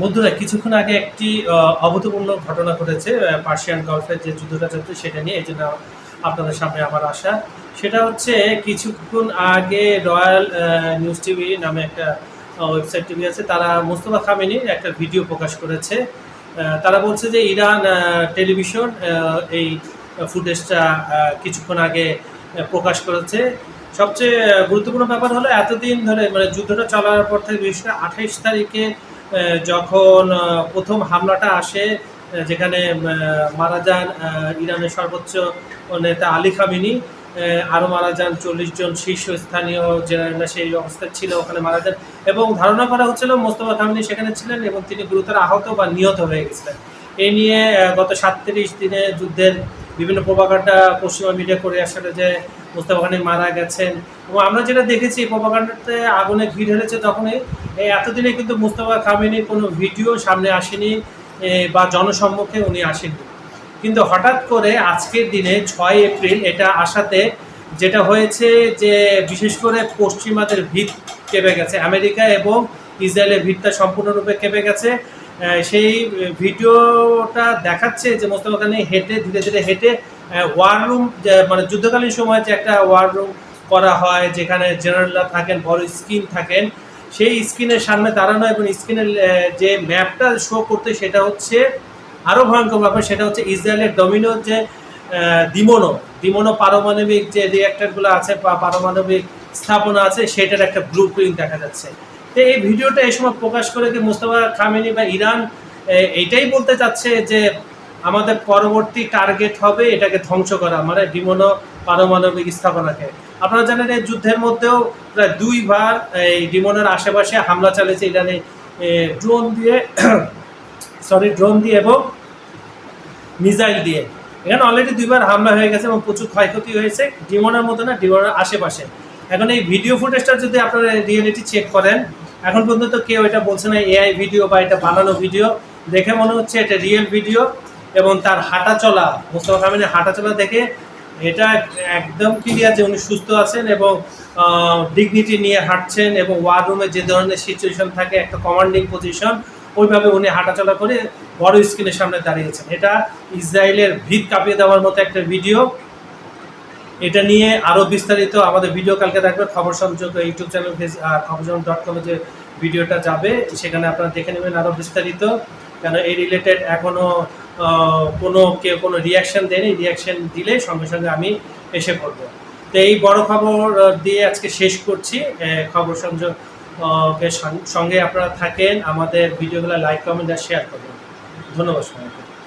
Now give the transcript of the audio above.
বন্ধুরা কিছুক্ষণ আগে একটি অভূতপূর্ণ ঘটনা ঘটেছে পার্সিয়ান গলফের যে যুদ্ধটা চলছে সেটা নিয়ে, এই জন্য আপনাদের সামনে আমার আশা। সেটা হচ্ছে কিছুক্ষণ আগে রয়্যাল নিউজ টিভি নামে একটা ওয়েবসাইট টিভি আছে, তারা মোস্তফা খামেনির একটা ভিডিও প্রকাশ করেছে। তারা বলছে যে ইরান টেলিভিশন এই ফুটেজটা কিছুক্ষণ আগে প্রকাশ করেছে। সবচেয়ে গুরুত্বপূর্ণ ব্যাপার হলো এতদিন ধরে মানে যুদ্ধটা চলার পর থেকে বিশেষ করে 28 তারিখে যখন প্রথম হামলাটা আসে, যেখানে মারা যান ইরানের সর্বোচ্চ নেতা আলী খামেনি, আরও মারা যান 40 জন শীর্ষস্থানীয় জেনারেলরা সেই অবস্থায় ছিল, ওখানে মারা যান এবং ধারণা করা হচ্ছিল মোস্তফা খামেনি সেখানে ছিলেন এবং তিনি গুরুতর আহত বা নিহত হয়ে গেছিলেন। এই নিয়ে গত 37 দিনে যুদ্ধের বিভিন্ন প্রোপাগান্ডা পশ্চিমা মিডিয়া করে আসলে যে মোস্তফা খামেনি মারা গেছেন, এবং আমরা যেটা দেখেছি প্রোপাগান্ডাতে আগুনে ঘি ঢেলেছে তখনই। এতদিনে কিন্তু মোস্তফা খামেনির কোনো ভিডিও সামনে আসেনি বা জনসম্মুখে উনি আসেননি, কিন্তু হঠাৎ করে আজকের দিনে 6 এপ্রিল এটা আসাতে যেটা হয়েছে যে বিশেষ করে পশ্চিমাদের ভিত কেঁপে গেছে, আমেরিকা এবং ইসরায়েলের ভিতটা সম্পূর্ণরূপে কেঁপে গেছে। সেই ভিডিওটা দেখাচ্ছে যে মোস্তফা খামেনি হেঁটে ধীরে ধীরে হেঁটে ওয়ার রুম, মানে যুদ্ধকালীন সময় যে একটা ওয়ার রুম করা হয় যেখানে জেনারেলরা থাকেন, বড় স্ক্রিন থাকেন, সেই স্ক্রিনের সামনে দাঁড়ানো এবং স্ক্রিনের যে ম্যাপটা শো করতে সেটা হচ্ছে আরও ভয়ঙ্কর ব্যাপার। সেটা হচ্ছে ইসরায়েলের ডমিনোর যে দিমোনো পারমাণবিক যে রিঅ্যাক্টরগুলো আছে বা পারমাণবিক স্থাপনা আছে সেটার একটা ব্লু প্রিন্ট দেখা যাচ্ছে। তো এই ভিডিওটা এই সময় প্রকাশ করে যে মোস্তফা খামেনি বা ইরান এইটাই বলতে চাচ্ছে যে আমাদের পরবর্তী টার্গেট হবে এটাকে ধ্বংস করা, মানে ডিমোনো পারমাণবিক স্থাপনাকে। আপনারা জানেন এই যুদ্ধের মধ্যেও প্রায় 2 বার এই ডিমোনের আশেপাশে হামলা চালিয়েছে ইরানে ড্রোন দিয়ে ড্রোন দিয়ে এবং মিসাইল দিয়ে। এখানে অলরেডি 2 বার হামলা হয়ে গেছে এবং প্রচুর ক্ষয়ক্ষতি হয়েছে ডিমোনের মধ্যে না, ডিমোনের আশেপাশে। এখন এই ভিডিও ফুটেজটা যদি আপনারা রিয়েলিটি চেক করেন, এখন পর্যন্ত কেউ এটা বলছে না এআই ভিডিও বা এটা বানানো ভিডিও। দেখে মনে হচ্ছে এটা রিয়েল ভিডিও এবং তার হাঁটা চলা, মোস্তফা খামেনির হাঁটা চলা দেখে এটা একদম ক্লিয়ার যে উনি সুস্থ আছেন এবং ডিগনিটি নিয়ে হাঁটছেন এবং ওয়ার রুমে যে ধরনের সিচুয়েশন থাকে একটা কমান্ডিং পজিশন, ওইভাবে উনি হাঁটাচলা করে বড় স্ক্রিনের সামনে দাঁড়িয়েছেন। এটা ইসরায়েলের ভিত কাঁপিয়ে দেওয়ার মতো একটা ভিডিও। এটা নিয়ে আরও বিস্তারিত আমাদের ভিডিও কালকে দেখবেন খবর সংযোগ ইউটিউব চ্যানেল খবরজন.com যে ভিডিওটা যাবে সেখানে আপনারা দেখে নেবেন আরও বিস্তারিত, কেন এই রিলেটেড এখনও কেউ কোনো রিয়াকশান দেয়নি। রিয়াকশান দিলে সঙ্গে সঙ্গে আমি এসে পড়ব। তো এই বড় খবর দিয়ে আজকে শেষ করছি। খবর সংযোগের সঙ্গে আপনারা থাকেন, আমাদের ভিডিওগুলো লাইক কমেন্ট আর শেয়ার করবেন। ধন্যবাদ সবাইকে।